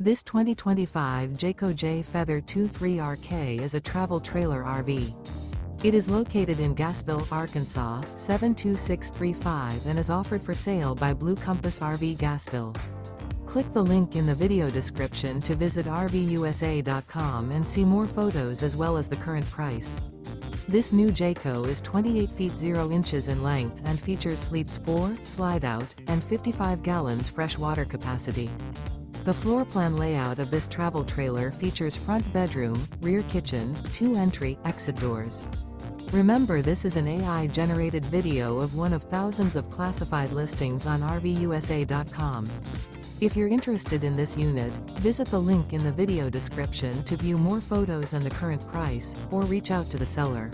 This 2025 Jayco Jay Feather 23RK is a travel trailer RV. It is located in Gassville, Arkansas, 72635 and is offered for sale by Blue Compass RV Gassville. Click the link in the video description to visit RVUSA.com and see more photos as well as the current price. This new Jayco is 28 feet 0 inches in length and features sleeps 4, slide-out, and 55 gallons fresh water capacity. The floor plan layout of this travel trailer features front bedroom, rear kitchen, 2 entry/exit doors. Remember, this is an AI-generated video of one of thousands of classified listings on RVUSA.com. If you're interested in this unit, visit the link in the video description to view more photos and the current price, or reach out to the seller.